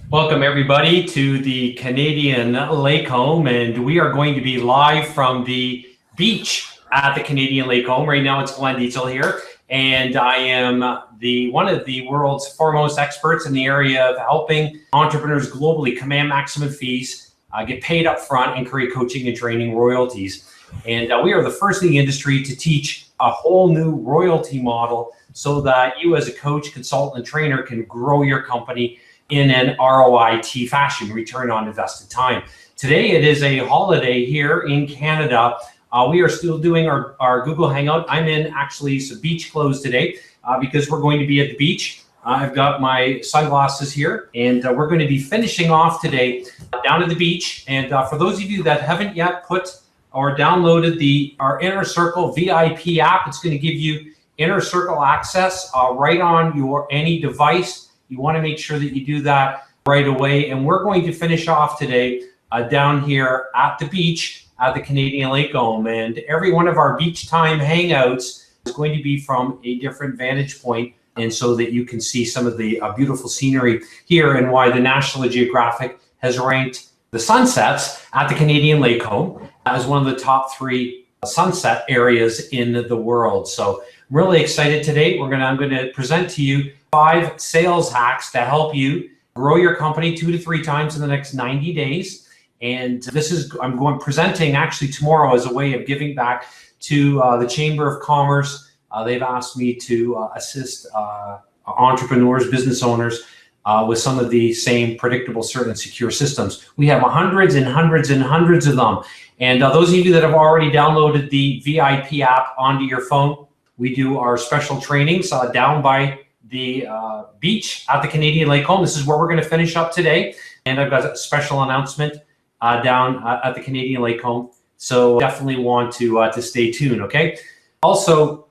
Welcome everybody to the Canadian Lake Home, and we are going to be live from the beach at the Canadian Lake Home. Right now it's Glenn Dietzel here, and I am one of the world's foremost experts in the area of helping entrepreneurs globally command maximum fees, get paid up front, and create coaching and training royalties. And we are the first in the industry to teach a whole new royalty model so that you as a coach, consultant, and trainer can grow your company in an ROIT fashion, return on invested time. Today it is a holiday here in Canada. We are still doing our Google Hangout. I'm in actually some beach clothes today because we're going to be at the beach. I've got my sunglasses here, and we're going to be finishing off today down at the beach. And for those of you that haven't yet put or downloaded our Inner Circle VIP app, it's going to give you Inner Circle access right on your any device. You want to make sure that you do that right away. And we're going to finish off today down here at the beach at the Canadian Lake Home. And every one of our beach time hangouts is going to be from a different vantage point, and so that you can see some of the beautiful scenery here and why the National Geographic has ranked the sunsets at the Canadian Lake Home as one of the top 3 sunset areas in the world. So I'm really excited today. I'm going to present to you 5 sales hacks to help you grow your company 2 to 3 times in the next 90 days. And I'm presenting actually tomorrow as a way of giving back to the Chamber of Commerce. They've asked me to assist entrepreneurs, business owners with some of the same predictable, certain, and secure systems. We have hundreds and hundreds and hundreds of them. And those of you that have already downloaded the VIP app onto your phone, we do our special trainings down by the beach at the Canadian Lake Home. This is where we're going to finish up today. And I've got a special announcement down at the Canadian Lake Home. So definitely want to stay tuned, okay? Also,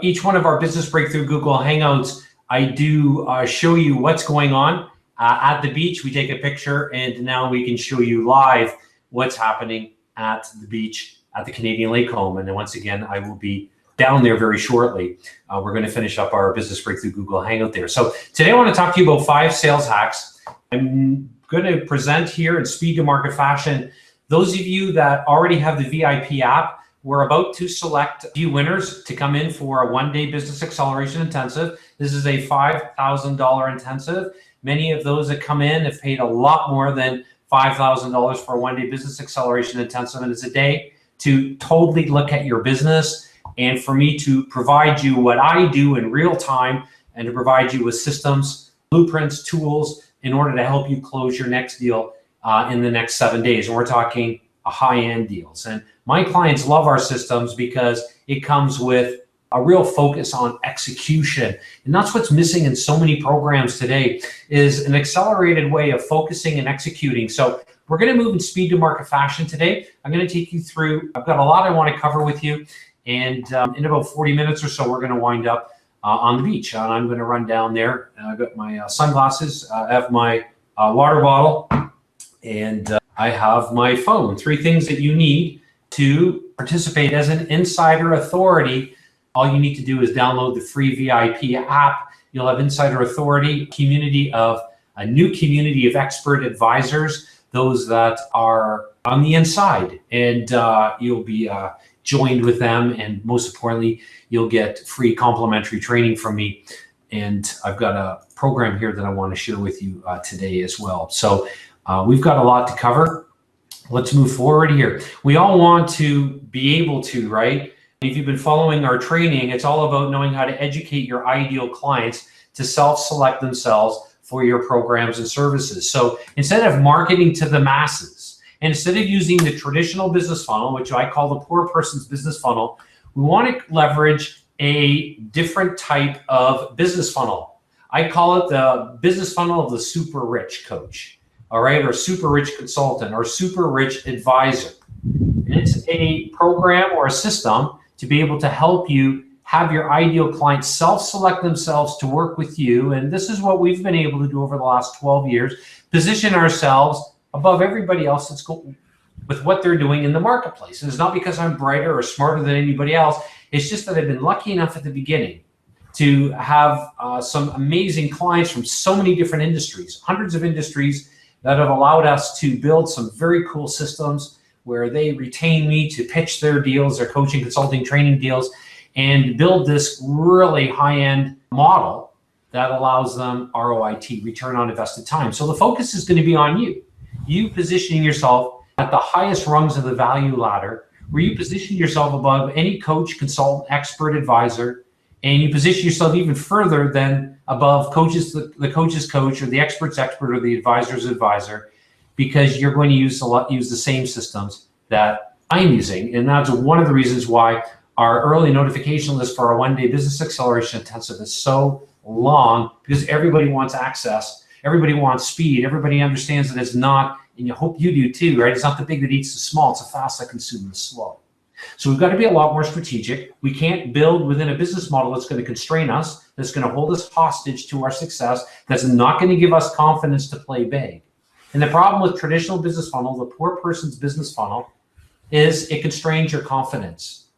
each one of our Business Breakthrough Google Hangouts, I do show you what's going on at the beach. We take a picture, and now we can show you live what's happening at the beach at the Canadian Lake Home. And then once again, I will be down there very shortly. We're going to finish up our Business Breakthrough Google Hangout there. So today I want to talk to you about 5 sales hacks. I'm going to present here in speed to market fashion. Those of you that already have the VIP app, we're about to select a few winners to come in for a 1-day business acceleration intensive. This is a $5,000 intensive. Many of those that come in have paid a lot more than $5,000 for a 1-day business acceleration intensive. And it's a day to totally look at your business, and for me to provide you what I do in real time, and to provide you with systems, blueprints, tools in order to help you close your next deal in the next 7 days. And we're talking high-end deals. And my clients love our systems because it comes with a real focus on execution. And that's what's missing in so many programs today, is an accelerated way of focusing and executing. So we're going to move in speed to market fashion today. I'm going to take you through, I've got a lot I want to cover with you. And in about 40 minutes or so, we're going to wind up on the beach. And I'm going to run down there. I've got my sunglasses, I have my water bottle, and I have my phone. 3 things that you need to participate as an insider authority. All you need to do is download the free VIP app. You'll have insider authority, a new community of expert advisors, those that are on the inside, and you'll be joined with them, and most importantly, you'll get free complimentary training from me. And I've got a program here that I want to share with you today as well. So we've got a lot to cover. Let's move forward here. We all want to be able to, right? If you've been following our training, it's all about knowing how to educate your ideal clients to self-select themselves for your programs and services. So instead of marketing to the masses, and instead of using the traditional business funnel, which I call the poor person's business funnel, we want to leverage a different type of business funnel. I call it the business funnel of the super rich coach, all right, or super rich consultant, or super rich advisor. And it's a program or a system to be able to help you have your ideal clients self-select themselves to work with you. And this is what we've been able to do over the last 12 years, position ourselves above everybody else that's with what they're doing in the marketplace. And it's not because I'm brighter or smarter than anybody else. It's just that I've been lucky enough at the beginning to have some amazing clients from so many different industries, hundreds of industries, that have allowed us to build some very cool systems where they retain me to pitch their deals, their coaching, consulting, training deals, and build this really high-end model that allows them ROIT, return on invested time. So the focus is going to be on you positioning yourself at the highest rungs of the value ladder, where you position yourself above any coach, consultant, expert, advisor, and you position yourself even further than above coaches, the coach's coach, or the expert's expert, or the advisor's advisor, because you're going to use the same systems that I'm using. And that's one of the reasons why our early notification list for our one-day business acceleration intensive is so long, because everybody wants access, everybody wants speed, everybody understands that it's not, and I hope you do too, right? It's not the big that eats the small, it's the fast that consumes the slow. So we've got to be a lot more strategic. We can't build within a business model that's going to constrain us, that's going to hold us hostage to our success, that's not going to give us confidence to play big. And the problem with traditional business funnel, the poor person's business funnel, is it constrains your confidence.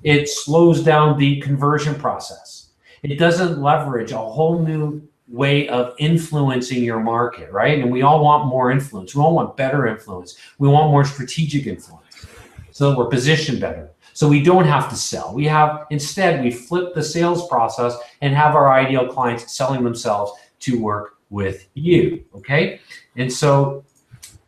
It slows down the conversion process. It doesn't leverage a whole new way of influencing your market, right? And we all want more influence. We all want better influence. We want more strategic influence, so we're positioned better. So we don't have to sell. Instead, we flip the sales process and have our ideal clients selling themselves to work with you, okay? And so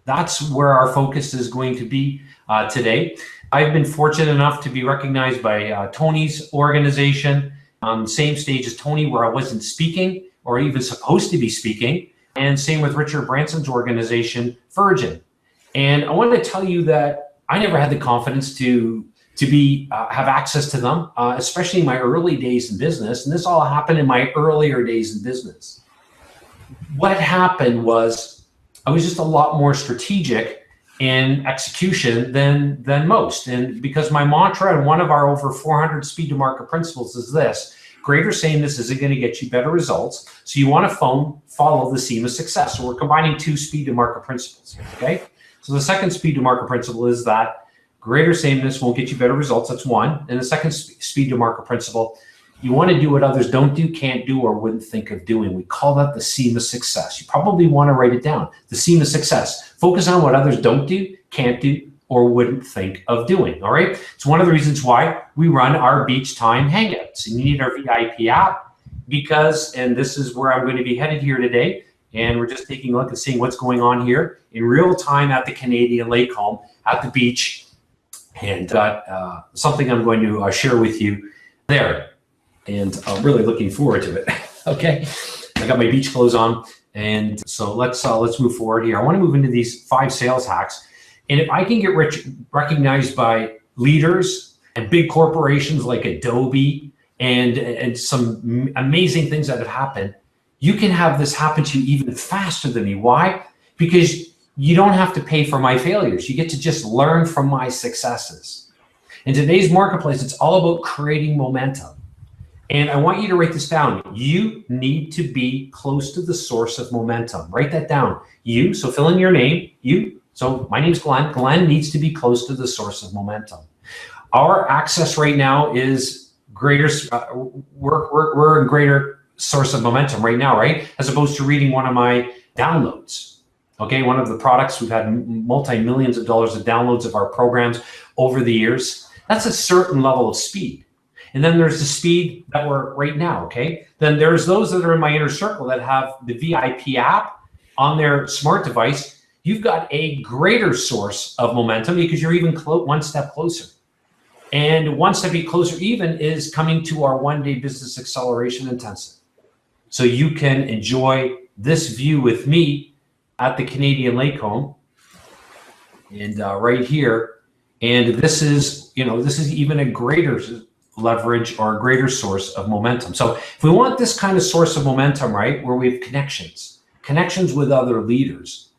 that's where our focus is going to be today. I've been fortunate enough to be recognized by Tony's organization on the same stage as Tony, where I wasn't speaking or even supposed to be speaking, and same with Richard Branson's organization, Virgin. And I wanted to tell you that I never had the confidence to have access to them, especially in my early days in business. And this all happened in my earlier days in business. What happened was I was just a lot more strategic in execution than most. And because my mantra and one of our over 400 speed to market principles is this: greater sameness isn't going to get you better results. So you want to follow the seam of success. So we're combining two speed to market principles here, okay? So the second speed to market principle is that greater sameness won't get you better results. That's one. And the second speed to market principle, you want to do what others don't do, can't do, or wouldn't think of doing. We call that the seam of success. You probably want to write it down. The seam of success. Focus on what others don't do, can't do, or wouldn't think of doing, all right? It's one of the reasons why we run our beach time hangouts. And you need our VIP app because, and this is where I'm going to be headed here today, and we're just taking a look and seeing what's going on here in real time at the Canadian lake home at the beach, and got something I'm going to share with you there. And I'm really looking forward to it. Okay, I got my beach clothes on, and so let's move forward here. I want to move into these 5 sales hacks, and if I can get recognized by leaders and big corporations like Adobe and some amazing things that have happened, you can have this happen to you even faster than me. Why? Because you don't have to pay for my failures. You get to just learn from my successes. In today's marketplace, it's all about creating momentum. And I want you to write this down. You need to be close to the source of momentum. Write that down. You, so fill in your name. You, so my name's Glenn. Glenn needs to be close to the source of momentum. Our access right now is greater, we're in greater source of momentum right now, right? As opposed to reading one of my downloads. Okay, one of the products, we've had multi-millions of dollars of downloads of our programs over the years. That's a certain level of speed. And then there's the speed that we're right now, okay? Then there's those that are in my inner circle that have the VIP app on their smart device. You've got a greater source of momentum because you're even one step closer. And one step closer even is coming to our one-day business acceleration intensive. So you can enjoy this view with me at the Canadian lake home, and right here. And this is, this is even a greater leverage or a greater source of momentum. So if we want this kind of source of momentum, right, where we have connections with other leaders,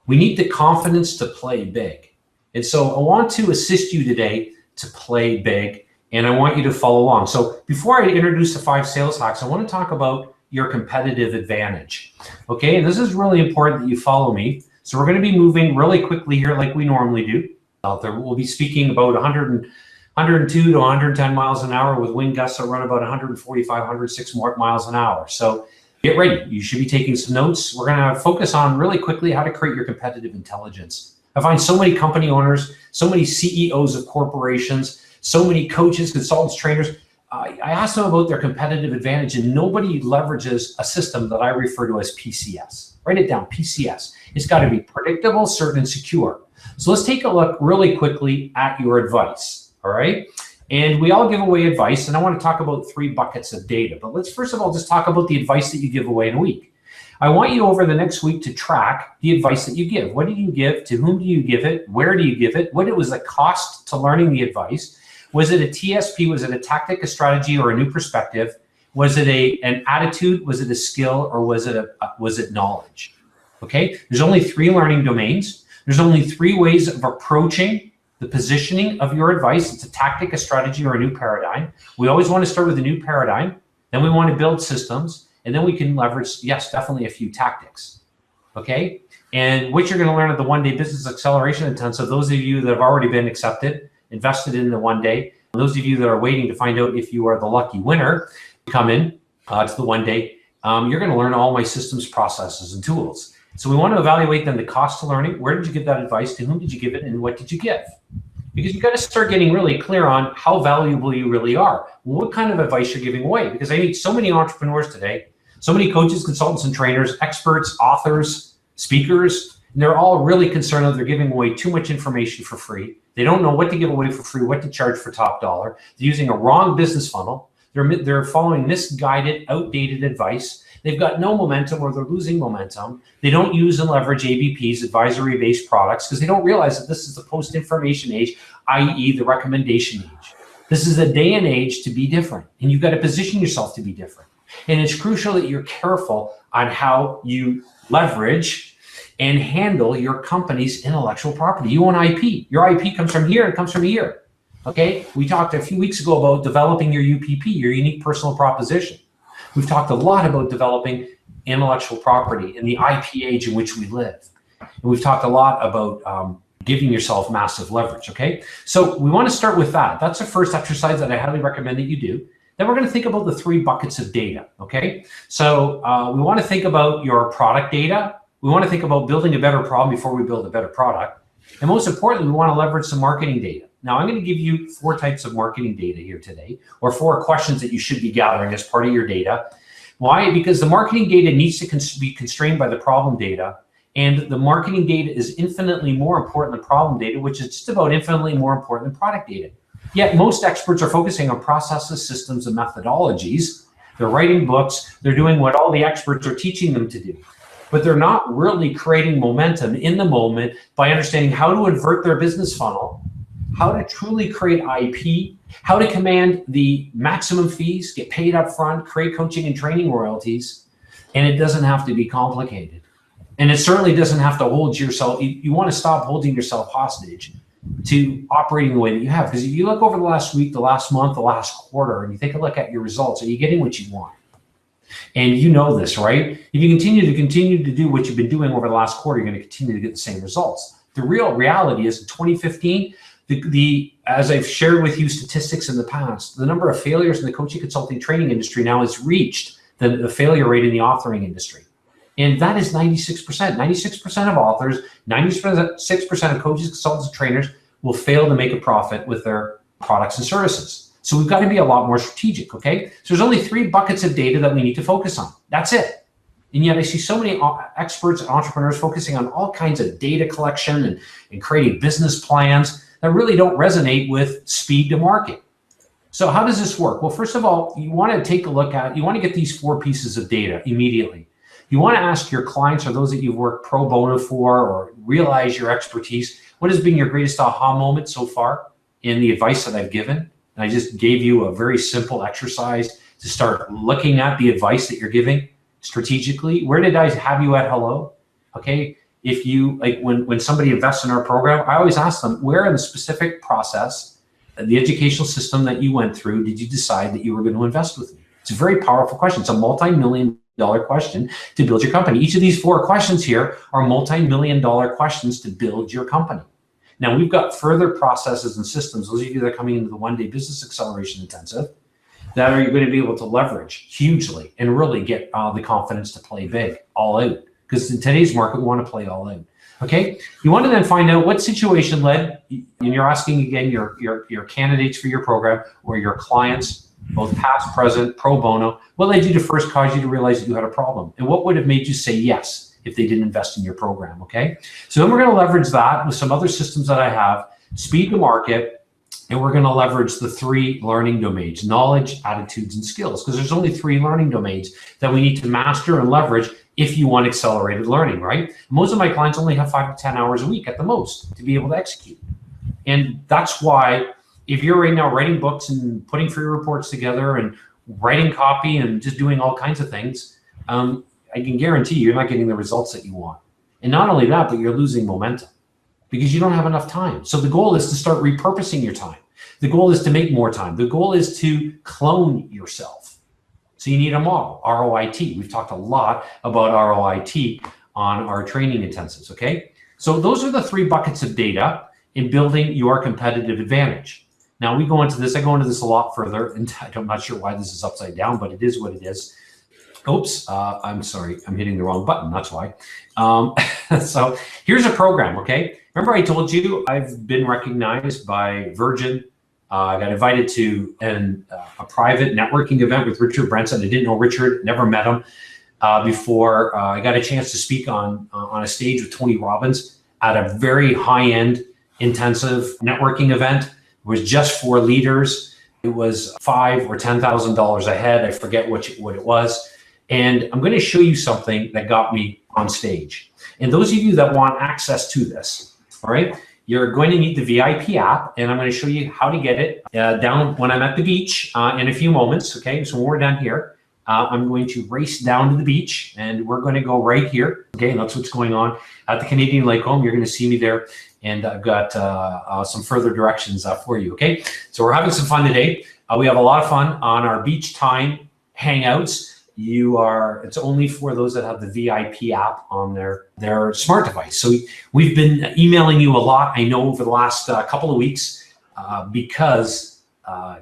we need the confidence to play big. And so I want to assist you today to play big, and I want you to follow along. So before I introduce the 5 sales hacks, I want to talk about your competitive advantage. Okay, and this is really important that you follow me. So we're going to be moving really quickly here like we normally do. We'll be speaking about 102 to 110 miles an hour with wind gusts that run about 145, 106 miles an hour. So get ready. You should be taking some notes. We're going to focus on really quickly how to create your competitive intelligence. I find so many company owners, so many CEOs of corporations, so many coaches, consultants, trainers. I ask them about their competitive advantage, and nobody leverages a system that I refer to as PCS. Write it down, PCS. It's got to be predictable, certain, and secure. So let's take a look really quickly at your advice, all right? And we all give away advice, and I want to talk about 3 buckets of data. But let's first of all just talk about the advice that you give away in a week. I want you over the next week to track the advice that you give. What do you give? To whom do you give it? Where do you give it? What was the cost to learning the advice? Was it a TSP? Was it a tactic, a strategy, or a new perspective? Was it an attitude? Was it a skill? Or was it knowledge? Okay, there's only 3 learning domains. There's only 3 ways of approaching the positioning of your advice. It's a tactic, a strategy, or a new paradigm. We always want to start with a new paradigm. Then we want to build systems. And then we can leverage, yes, definitely a few tactics. Okay, and what you're going to learn at the one-day business acceleration intensive, those of you that have already been accepted, invested in the one day. And those of you that are waiting to find out if you are the lucky winner, come in to the one day. You're going to learn all my systems, processes, and tools. So we want to evaluate then the cost to learning. Where did you give that advice? To whom did you give it? And what did you give? Because you got to start getting really clear on how valuable you really are. What kind of advice you're giving away? Because I meet so many entrepreneurs today, so many coaches, consultants, and trainers, experts, authors, speakers, and they're all really concerned that they're giving away too much information for free. They don't know what to give away for free, what to charge for top dollar. They're using a wrong business funnel. They're following misguided, outdated advice. They've got no momentum, or they're losing momentum. They don't use and leverage ABPs, advisory-based products, because they don't realize that this is the post-information age, i.e. the recommendation age. This is a day and age to be different, and you've got to position yourself to be different. And it's crucial that you're careful on how you leverage and handle your company's intellectual property. You own IP. Your IP comes from here, it comes from here. Okay, we talked a few weeks ago about developing your UPP, your unique personal proposition. We've talked a lot about developing intellectual property in the IP age in which we live. And we've talked a lot about giving yourself massive leverage, okay? So we want to start with that. That's the first exercise that I highly recommend that you do. Then we're going to think about the 3 buckets of data, okay? So we want to think about your product data. We want to think about building a better problem before we build a better product. And most importantly, we want to leverage some marketing data. Now, I'm going to give you 4 types of marketing data here today, or 4 questions that you should be gathering as part of your data. Why? Because the marketing data needs to be constrained by the problem data, and the marketing data is infinitely more important than problem data, which is just about infinitely more important than product data. Yet most experts are focusing on processes, systems, and methodologies. They're writing books. They're doing what all the experts are teaching them to do. But they're not really creating momentum in the moment by understanding how to invert their business funnel, how to truly create IP, how to command the maximum fees, get paid up front, create coaching and training royalties. And it doesn't have to be complicated. And it certainly doesn't have to hold yourself. You want to stop holding yourself hostage to operating the way that you have. Because if you look over the last week, the last month, the last quarter, and you take a look at your results, are you getting what you want? And you know this, right? If you continue to do what you've been doing over the last quarter, you're going to continue to get the same results. The real reality is in 2015, as I've shared with you statistics in the past, the number of failures in the coaching, consulting, training industry now has reached the failure rate in the authoring industry. And that is 96%. 96% of authors, 96% of coaches, consultants, and trainers will fail to make a profit with their products and services. So we've got to be a lot more strategic, okay? So there's only 3 buckets of data that we need to focus on. That's it. And yet I see so many experts and entrepreneurs focusing on all kinds of data collection and creating business plans that really don't resonate with speed to market. So how does this work? Well, first of all, you want to take a look at, you want to get these 4 pieces of data immediately. You want to ask your clients or those that you've worked pro bono for or realize your expertise, what has been your greatest aha moment so far in the advice that I've given? And I just gave you a very simple exercise to start looking at the advice that you're giving strategically. Where did I have you at hello? Okay. If you, like when somebody invests in our program, I always ask them, where in the specific process, the educational system that you went through, did you decide that you were going to invest with me? It's a very powerful question. It's a multi-million question to build your company. Each of these 4 questions here are multi-million-dollar questions to build your company. Now, we've got further processes and systems, those of you that are coming into the one-day business acceleration intensive, that are going to be able to leverage hugely and really get the confidence to play big, all out. Because in today's market, we want to play all out. Okay, you want to then find out what situation led, and you're asking again your candidates for your program or your clients, both past, present, pro bono, what led you to first cause you to realize that you had a problem, and what would have made you say yes if they didn't invest in your program. Okay, so then we're going to leverage that with some other systems that I have, speed to market, and we're going to leverage the 3 learning domains: knowledge, attitudes, and skills, because there's only 3 learning domains that we need to master and leverage if you want accelerated learning, right? Most of my clients only have 5 to 10 hours a week at the most to be able to execute. And that's why if you're right now writing books and putting free reports together and writing copy and just doing all kinds of things, I can guarantee you're not getting the results that you want. And not only that, but you're losing momentum because you don't have enough time. So the goal is to start repurposing your time. The goal is to make more time. The goal is to clone yourself. So you need a model, ROIT. We've talked a lot about ROIT on our training intensives, okay? So those are the 3 buckets of data in building your competitive advantage. Now we go into this, I go into this a lot further, and I'm not sure why this is upside down, but it is what it is. Oops, I'm sorry, I'm hitting the wrong button, that's why. So here's a program, okay? Remember I told you I've been recognized by Virgin. I got invited to a private networking event with Richard Branson. I didn't know Richard, never met him before. I got a chance to speak on a stage with Tony Robbins at a very high-end intensive networking event. It was just for leaders. It was $5,000 or $10,000 a head. I forget what it was. And I'm going to show you something that got me on stage. And those of you that want access to this, all right, you're going to need the VIP app, and I'm going to show you how to get it down when I'm at the beach in a few moments. Okay, so when we're done here, I'm going to race down to the beach, and we're going to go right here. Okay, and that's what's going on at the Canadian Lake Home. You're going to see me there, and I've got some further directions for you. Okay, so we're having some fun today. We have a lot of fun on our beach time hangouts. It's only for those that have the VIP app on their smart device. So we've been emailing you a lot, I know, over the last couple of weeks because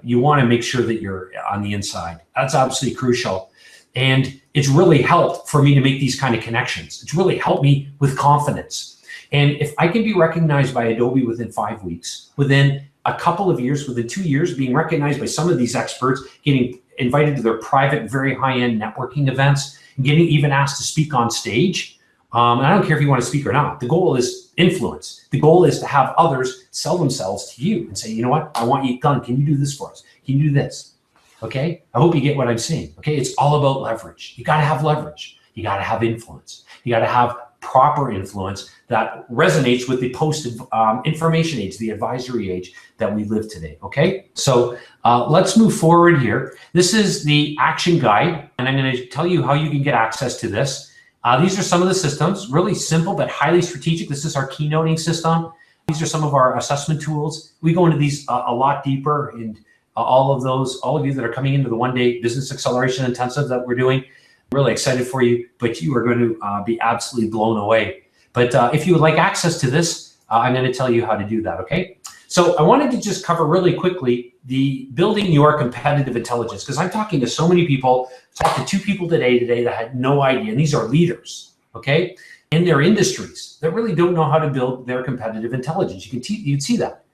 you want to make sure that you're on the inside. That's absolutely crucial. And it's really helped for me to make these kind of connections. It's really helped me with confidence. And if I can be recognized by Adobe within 5 weeks, within a couple of years, within 2 years, being recognized by some of these experts, getting invited to their private, very high-end networking events, and getting even asked to speak on stage. And I don't care if you want to speak or not. The goal is influence. The goal is to have others sell themselves to you and say, you know what, I want you done. Can you do this for us? Can you do this? Okay, I hope you get what I'm saying. Okay, it's all about leverage. You got to have leverage. You got to have influence. You got to have proper influence that resonates with the post-information age, the advisory age that we live today, okay? So let's move forward here. This is the action guide, and I'm gonna tell you how you can get access to this. These are some of the systems, really simple but highly strategic. This is our keynoting system. These are some of our assessment tools. We go into these a lot deeper, and all of you that are coming into the one-day business acceleration intensive that we're doing, really excited for you, but you are going to be absolutely blown away. But if you would like access to this, I'm going to tell you how to do that, okay? So I wanted to just cover really quickly the building your competitive intelligence, because I'm talking to so many people. I talked to 2 people today that had no idea, and these are leaders, okay, in their industries that really don't know how to build their competitive intelligence. You'd see that.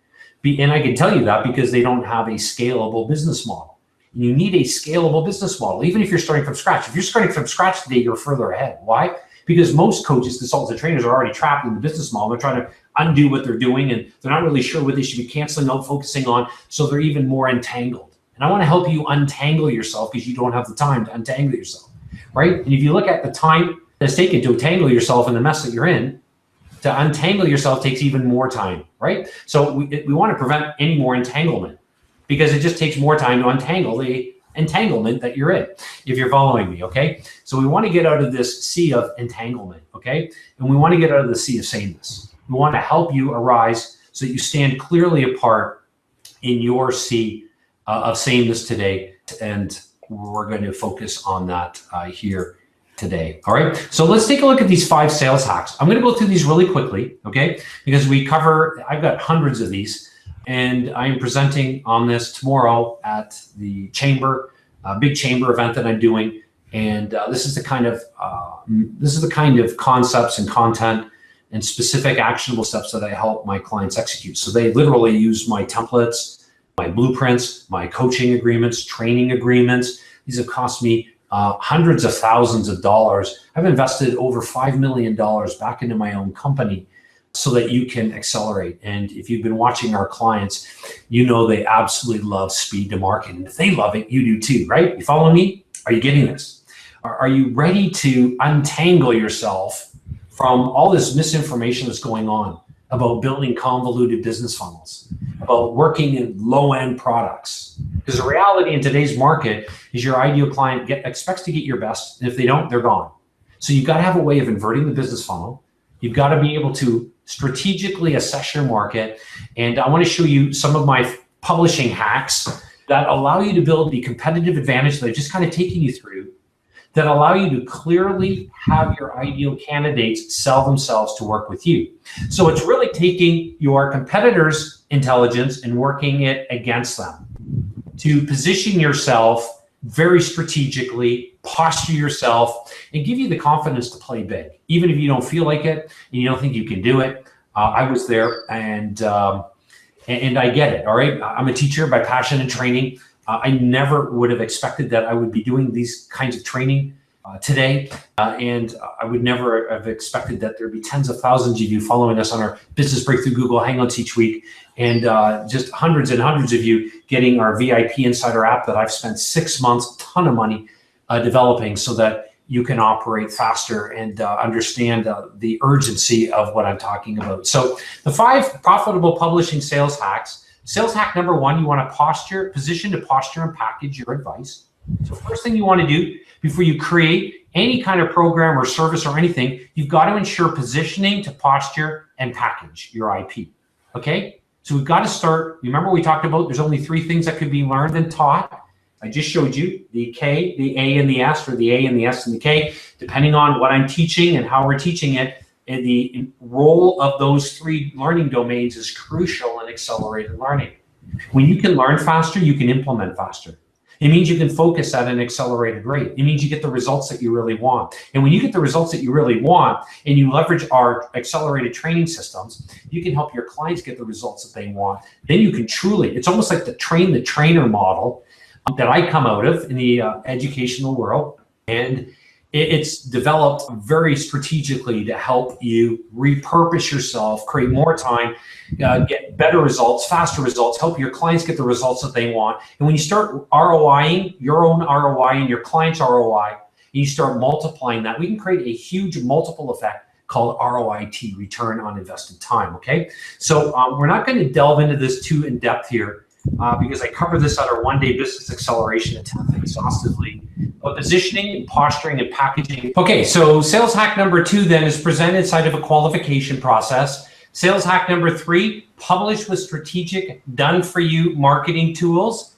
And I can tell you that because they don't have a scalable business model. You need a scalable business model, even if you're starting from scratch. If you're starting from scratch today, you're further ahead. Why? Because most coaches, consultants, and trainers are already trapped in the business model. They're trying to undo what they're doing, and they're not really sure what they should be canceling out, focusing on, so they're even more entangled. And I want to help you untangle yourself because you don't have the time to untangle yourself, right? And if you look at the time that's taken to entangle yourself in the mess that you're in, to untangle yourself takes even more time, right? So we want to prevent any more entanglement, because it just takes more time to untangle the entanglement that you're in, if you're following me, okay? So we want to get out of this sea of entanglement, okay? And we want to get out of the sea of sameness. We want to help you arise so that you stand clearly apart in your sea of sameness today. And we're going to focus on that here today. All right. So let's take a look at these 5 sales hacks. I'm going to go through these really quickly, okay? Because I've got hundreds of these, and I am presenting on this tomorrow at the chamber, big chamber event that I'm doing. And this is the kind of concepts and content and specific actionable steps that I help my clients execute. So they literally use my templates, my blueprints, my coaching agreements, training agreements. These have cost me hundreds of thousands of dollars. I've invested over $5 million back into my own company so that you can accelerate. And if you've been watching our clients, you know they absolutely love speed to market. And if they love it, you do too, right? You follow me? Are you getting this? Are you ready to untangle yourself from all this misinformation that's going on about building convoluted business funnels, about working in low-end products? Because the reality in today's market is your ideal client expects to get your best, and if they don't, they're gone. So you've got to have a way of inverting the business funnel. You've got to be able to strategically assess your market, and I want to show you some of my publishing hacks that allow you to build the competitive advantage that I've just kind of taken you through, that allow you to clearly have your ideal candidates sell themselves to work with you. So it's really taking your competitors' intelligence and working it against them to position yourself very strategically, posture yourself, and give you the confidence to play big. Even if you don't feel like it and you don't think you can do it. I was there, and I get it, all right? I'm a teacher by passion and training. I never would have expected that I would be doing these kinds of training today. And I would never have expected that there'd be tens of thousands of you following us on our Business Breakthrough Google Hangouts each week. And just hundreds and hundreds of you getting our VIP Insider app that I've spent 6 months, a ton of money developing so that you can operate faster and understand the urgency of what I'm talking about. So the 5 profitable publishing sales hacks. Sales hack number 1, you want to position to posture and package your advice. So first thing you want to do before you create any kind of program or service or anything, you've got to ensure positioning to posture and package your IP, okay? So we've got to start, remember we talked about there's only 3 things that could be learned and taught. I just showed you the K, the A, and the S, or the A and the S and the K, depending on what I'm teaching and how we're teaching it. And the role of those 3 learning domains is crucial in accelerated learning. When you can learn faster, you can implement faster. It means you can focus at an accelerated rate. It means you get the results that you really want. And when you get the results that you really want and you leverage our accelerated training systems, you can help your clients get the results that they want. Then you can truly, it's almost like the train the trainer model that I come out of in the educational world. And it's developed very strategically to help you repurpose yourself, create more time, get better results, faster results, help your clients get the results that they want. And when you start ROIing your own ROI and your client's ROI, and you start multiplying that, we can create a huge multiple effect called ROIT, return on invested time, okay? So we're not going to delve into this too in depth here because I cover this at our one-day business acceleration attempt exhaustively. But positioning and posturing and packaging. Okay, so sales hack number 2 then is present inside of a qualification process. Sales hack number 3, publish with strategic done-for-you marketing tools.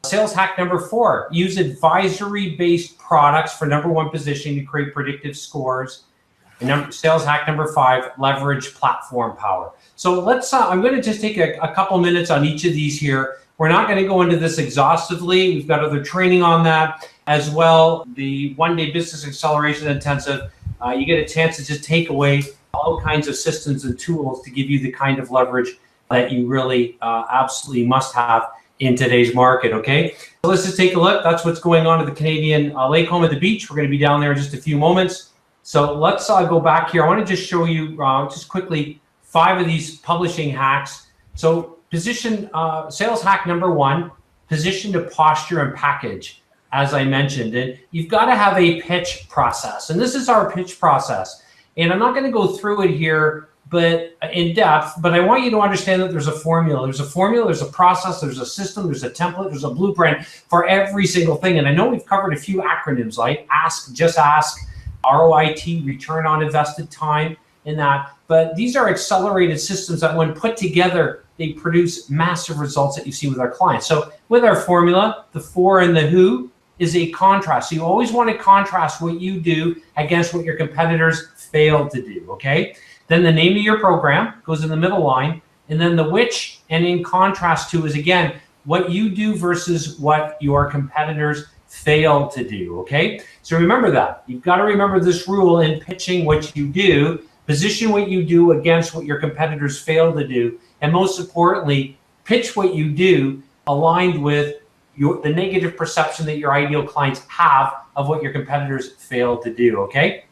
Sales hack number 4, use advisory-based products for number 1 positioning to create predictive scores. And sales hack number 5, leverage platform power. So let's, I'm going to just take a couple minutes on each of these here. We're not going to go into this exhaustively. We've got other training on that as well. The one-day business acceleration intensive, you get a chance to just take away all kinds of systems and tools to give you the kind of leverage that you really absolutely must have in today's market, okay? So let's just take a look. That's what's going on at the Canadian Lake Home at the beach. We're going to be down there in just a few moments. So let's go back here. I want to just show you just quickly 5 of these publishing hacks. So position, sales hack number 1, position to posture and package, as I mentioned. And you've got to have a pitch process. And this is our pitch process. And I'm not going to go through it here but in depth, but I want you to understand that there's a formula. There's a formula, there's a process, there's a system, there's a template, there's a blueprint for every single thing. And I know we've covered a few acronyms like ASK, Just Ask, ROIT, Return on Invested Time, and that. But these are accelerated systems that when put together, they produce massive results that you see with our clients. So with our formula, the 4 and the who, is a contrast. So you always want to contrast what you do against what your competitors fail to do, okay? Then the name of your program goes in the middle line, and then the which and in contrast to is, again, what you do versus what your competitors fail to do, okay? So remember that. You've got to remember this rule in pitching what you do, position what you do against what your competitors fail to do, and most importantly, pitch what you do aligned with the negative perception that your ideal clients have of what your competitors fail to do, okay?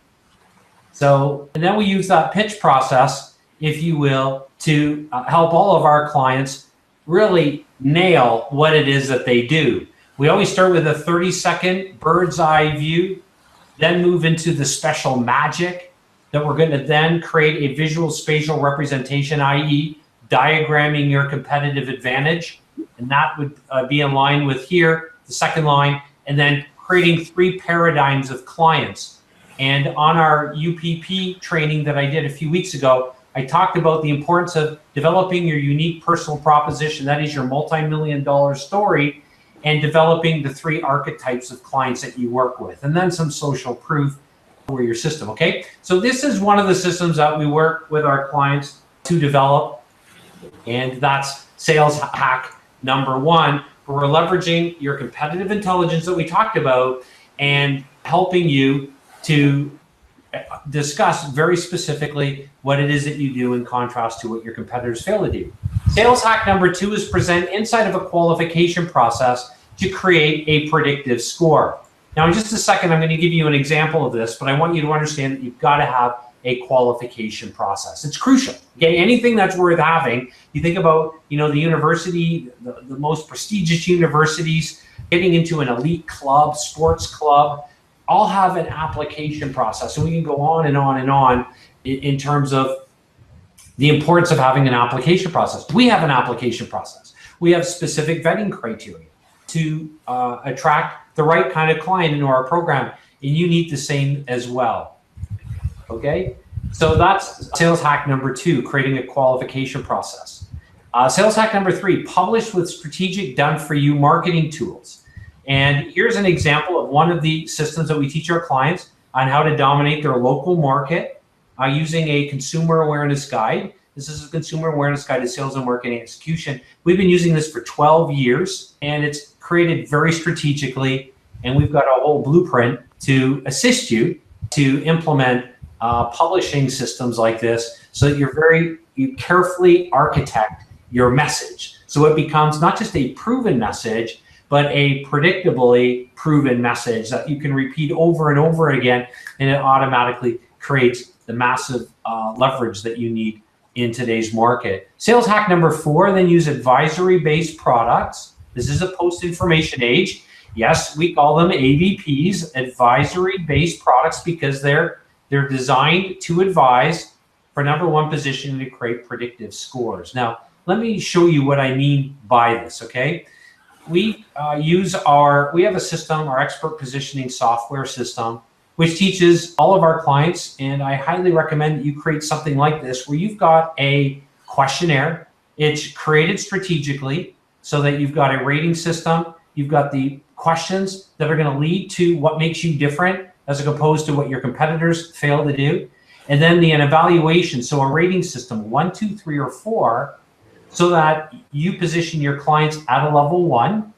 So, and then we use that pitch process, if you will, to help all of our clients really nail what it is that they do. We always start with a 30-second bird's eye view, then move into the special magic that we're going to then create a visual spatial representation, i.e. diagramming your competitive advantage. And that would be in line with here, the second line, and then creating 3 paradigms of clients. And on our UPP training that I did a few weeks ago, I talked about the importance of developing your unique personal proposition, that is your multi-million-dollar story, and developing the 3 archetypes of clients that you work with, and then some social proof for your system, okay? So this is one of the systems that we work with our clients to develop, and that's sales hack number 1. We're leveraging your competitive intelligence that we talked about and helping you to discuss very specifically what it is that you do in contrast to what your competitors fail to do. Sales hack number 2 is present inside of a qualification process to create a predictive score. Now, in just a second, I'm going to give you an example of this, but I want you to understand that you've got to have a qualification process. It's crucial. Okay, anything that's worth having, you think about, you know, the university, the most prestigious universities, getting into an elite club, sports club, all have an application process. And we can go on and on and on in terms of the importance of having an application process. We have an application process. We have specific vetting criteria to attract the right kind of client into our program. And you need the same as well. Okay, so that's sales hack number 2, creating a qualification process. Sales hack number 3, publish with strategic done-for-you marketing tools. And here's an example of one of the systems that we teach our clients on how to dominate their local market using a consumer awareness guide. This is a consumer awareness guide to sales and marketing execution. We've been using this for 12 years, and it's created very strategically, and we've got a whole blueprint to assist you to implement publishing systems like this so that you carefully architect your message. So it becomes not just a proven message, but a predictably proven message that you can repeat over and over again, and it automatically creates the massive leverage that you need in today's market. Sales hack number 4, then use advisory-based products. This is a post-information age. Yes, we call them ABPs, advisory-based products, because they're designed to advise for number 1 position to create predictive scores. Now, let me show you what I mean by this, okay? We have a system, our expert positioning software system, which teaches all of our clients, and I highly recommend that you create something like this where you've got a questionnaire. It's created strategically so that you've got a rating system, you've got the questions that are going to lead to what makes you different as opposed to what your competitors fail to do, and then an evaluation, so a rating system, 1, 2, 3, or 4, so that you position your clients at a level 1,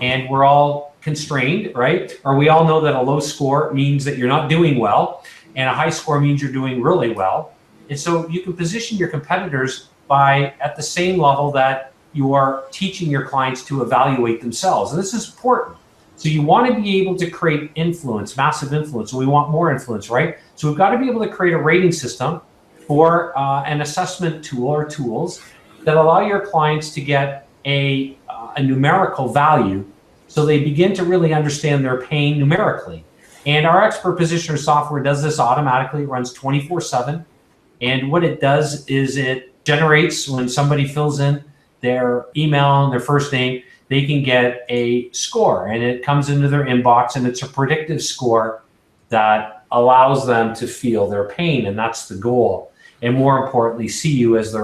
and we're all constrained, right? Or we all know that a low score means that you're not doing well, and a high score means you're doing really well. And so you can position your competitors at the same level that you are teaching your clients to evaluate themselves. And this is important. So you want to be able to create influence, massive influence. So we want more influence, right? So we've got to be able to create a rating system for an assessment tool or tools that allow your clients to get a numerical value, so they begin to really understand their pain numerically. And our expert positioner software does this automatically. It runs 24/7. And what it does is it generates, when somebody fills in their email and their first name, they can get a score, and it comes into their inbox, and it's a predictive score that allows them to feel their pain, and that's the goal. And more importantly, see you as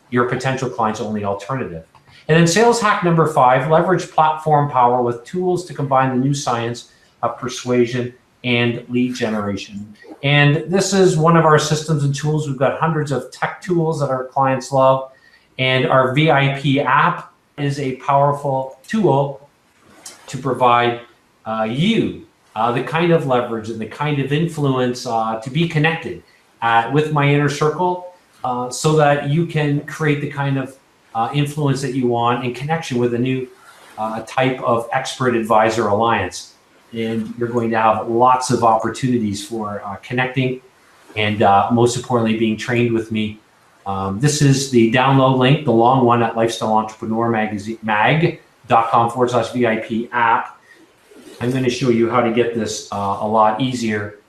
your potential client's only alternative. And then sales hack number 5, leverage platform power with tools to combine the new science of persuasion and lead generation. And this is one of our systems and tools. We've got hundreds of tech tools that our clients love. And our VIP app is a powerful tool to provide you the kind of leverage and the kind of influence to be connected with my inner circle so that you can create the kind of influence that you want in connection with a new type of expert advisor alliance. And you're going to have lots of opportunities for connecting and most importantly, being trained with me. This is the download link, the long one at lifestyleentrepreneur.com/VIP app. I'm going to show you how to get this a lot easier.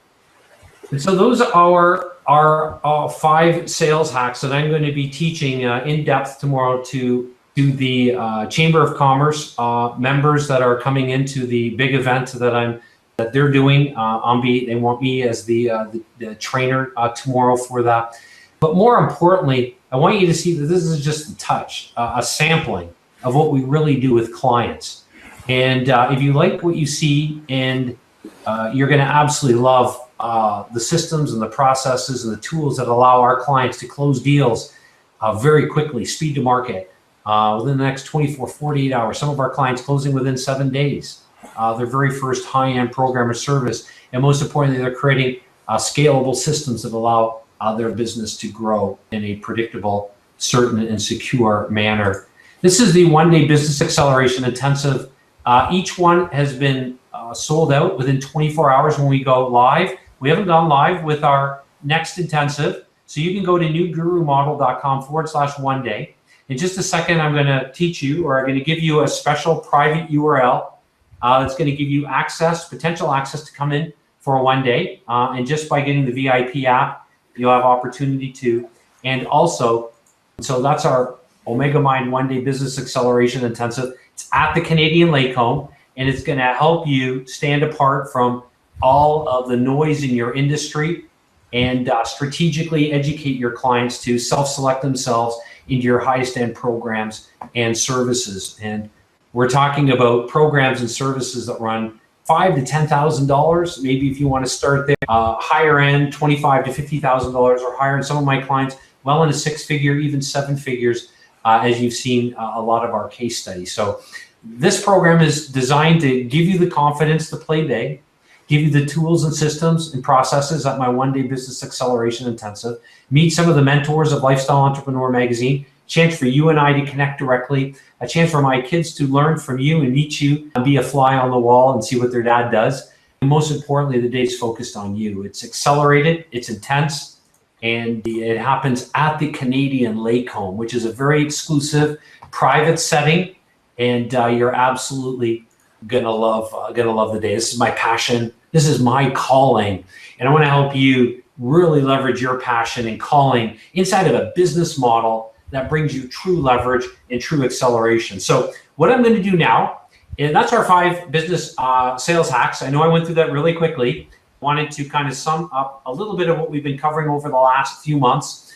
And so those are our 5 sales hacks that I'm going to be teaching in depth tomorrow to the Chamber of Commerce members that are coming into the big event that they're doing. They want me as the trainer tomorrow for that. But more importantly, I want you to see that this is just a touch, a sampling of what we really do with clients. And if you like what you see, and you're going to absolutely love the systems and the processes and the tools that allow our clients to close deals very quickly, speed to market, within the next 24, 48 hours. Some of our clients closing within 7 days, their very first high-end program or service. And most importantly, they're creating scalable systems that allow their business to grow in a predictable, certain, and secure manner. This is the one-day business acceleration intensive. Each one has been sold out within 24 hours when we go live. We haven't gone live with our next intensive. So you can go to newgurumodel.com/one day. In just a second, I'm going to teach you, or I'm going to give you a special private URL that's going to give you potential access to come in for a 1 day. And just by getting the VIP app, you'll have opportunity to. And also, so that's our Omega Mind 1 Day Business Acceleration Intensive. It's at the Canadian Lake Home, and it's going to help you stand apart from all of the noise in your industry and strategically educate your clients to self-select themselves into your highest end programs and services. And we're talking about programs and services that run $5,000 to $10,000. Maybe if you want to start there, higher end, $25,000 to $50,000 or higher. And some of my clients well into 6-figure, even 7 figures, as you've seen a lot of our case studies. So this program is designed to give you the confidence to play big, give you the tools and systems and processes at my 1 Day Business Acceleration Intensive, meet some of the mentors of Lifestyle Entrepreneur Magazine, chance for you and I to connect directly, a chance for my kids to learn from you and meet you and be a fly on the wall and see what their dad does. And most importantly, the day's focused on you. It's accelerated, it's intense, and it happens at the Canadian Lake Home, which is a very exclusive private setting. And you're absolutely gonna love the day. This is my passion. This is my calling. And I want to help you really leverage your passion and calling inside of a business model that brings you true leverage and true acceleration. So what I'm going to do now, and that's our 5 business sales hacks. I know I went through that really quickly. Wanted to kind of sum up a little bit of what we've been covering over the last few months,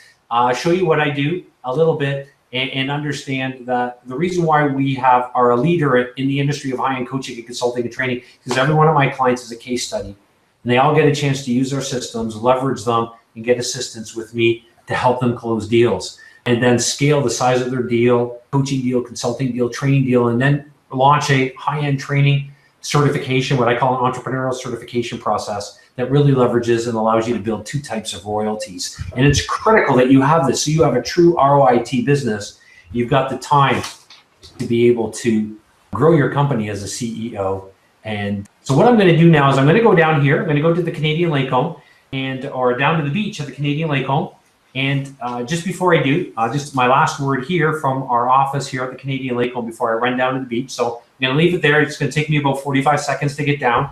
show you what I do a little bit, and understand that the reason why we are a leader in the industry of high-end coaching and consulting and training is every one of my clients is a case study. And they all get a chance to use our systems, leverage them, and get assistance with me to help them close deals. And then scale the size of their deal, coaching deal, consulting deal, training deal, and then launch a high-end training certification, what I call an entrepreneurial certification process that really leverages and allows you to build 2 types of royalties. And it's critical that you have this, so you have a true ROIT business. You've got the time to be able to grow your company as a CEO. And so what I'm going to do now is I'm going to go down here. I'm going to go to the Canadian Lake Home or down to the beach at the Canadian Lake Home. And just before I do, just my last word here from our office here at the Canadian Lake Home before I run down to the beach. So I'm going to leave it there. It's going to take me about 45 seconds to get down.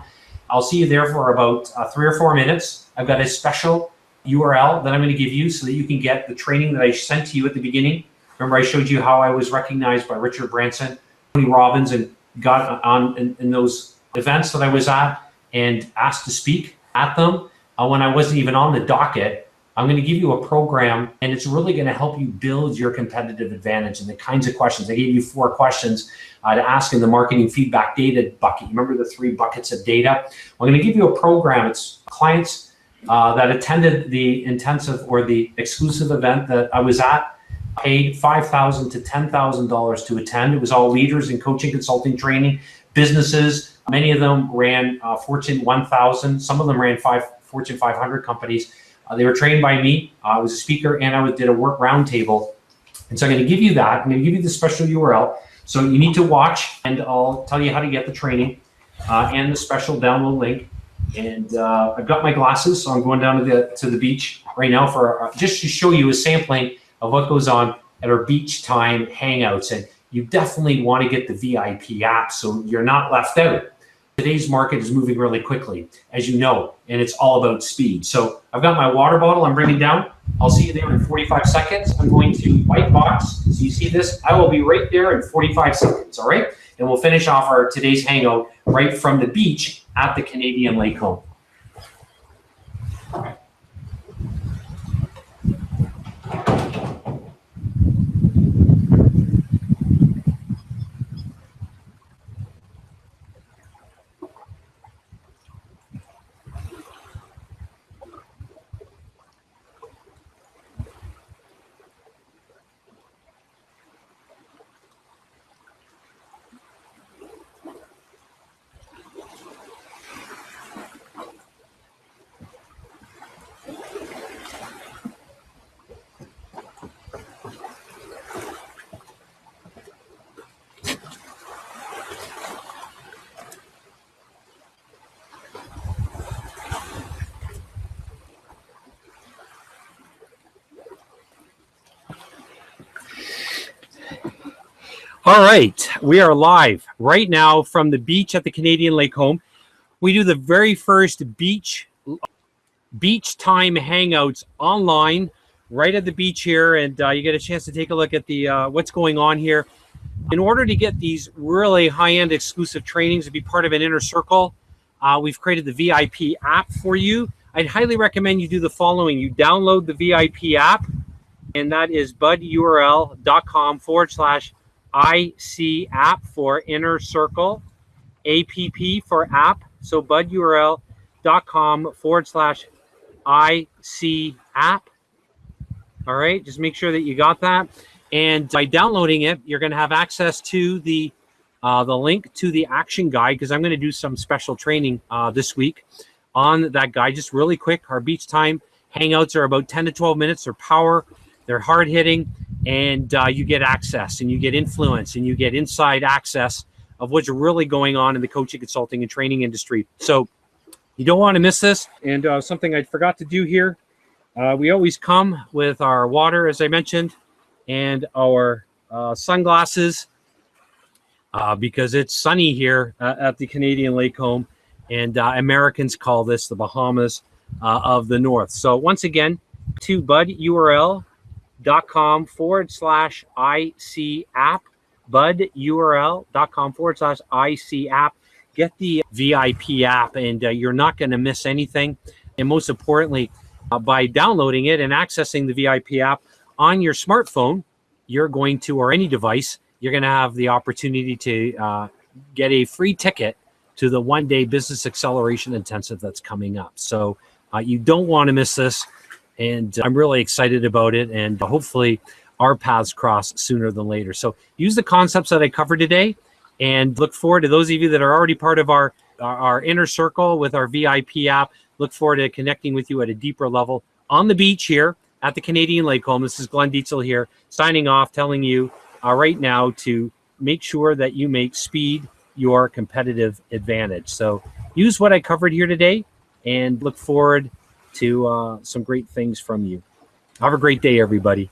I'll see you there for about 3 or 4 minutes. I've got a special URL that I'm going to give you so that you can get the training that I sent to you at the beginning. Remember, I showed you how I was recognized by Richard Branson, Tony Robbins, and got on in those events that I was at and asked to speak at them when I wasn't even on the docket. I'm going to give you a program, and it's really going to help you build your competitive advantage and the kinds of questions. I gave you 4 questions to ask in the marketing feedback data bucket. You remember the 3 buckets of data? I'm going to give you a program. It's clients that attended the intensive or the exclusive event that I was at, paid $5,000 to $10,000 to attend. It was all leaders in coaching, consulting, training, businesses. Many of them ran Fortune 1000. Some of them ran Fortune 500 companies. They were trained by me. I was a speaker, and I did a work roundtable. And so I'm going to give you that. I'm going to give you the special URL. So you need to watch, and I'll tell you how to get the training and the special download link. And I've got my glasses, so I'm going down to the beach right now for just to show you a sampling of what goes on at our beach time hangouts. And you definitely want to get the VIP app so you're not left out. Today's market is moving really quickly, as you know, and it's all about speed. So I've got my water bottle I'm bringing down. I'll see you there in 45 seconds. I'm going to white box. So you see this? I will be right there in 45 seconds, all right? And we'll finish off our today's hangout right from the beach at the Canadian Lake Home. All right, we are live right now from the beach at the Canadian Lake Home. We do the very first beach time hangouts online right at the beach here, and you get a chance to take a look at the what's going on here. In order to get these really high-end exclusive trainings and be part of an inner circle, we've created the VIP app for you. I'd highly recommend you do the following. You download the VIP app, and that is budurl.com/IC app for inner circle, APP for app. So budurl.com/IC app. All right, just make sure that you got that. And by downloading it, you're going to have access to the link to the action guide, because I'm going to do some special training this week on that guide. Just really quick, our beach time hangouts are about 10 to 12 minutes. They're power, they're hard hitting, and you get access, and you get influence, and you get inside access of what's really going on in the coaching, consulting, and training industry. So you don't want to miss this. And something I forgot to do here, we always come with our water, as I mentioned, and our sunglasses, because it's sunny here at the Canadian Lake Home, and Americans call this the Bahamas of the North. So once again, to budurl.com/IC app, budurl.com/IC app. Get the VIP app, and you're not going to miss anything. And most importantly, by downloading it and accessing the VIP app on your smartphone, you're going to, or any device, you're going to have the opportunity to get a free ticket to the one-day business acceleration intensive that's coming up. So you don't want to miss this. And I'm really excited about it. And hopefully our paths cross sooner than later. So use the concepts that I covered today, and look forward to those of you that are already part of our inner circle with our VIP app. Look forward to connecting with you at a deeper level on the beach here at the Canadian Lake Home. This is Glenn Dietzel here, signing off, telling you right now to make sure that you make speed your competitive advantage. So use what I covered here today, and look forward to some great things from you. Have a great day, everybody.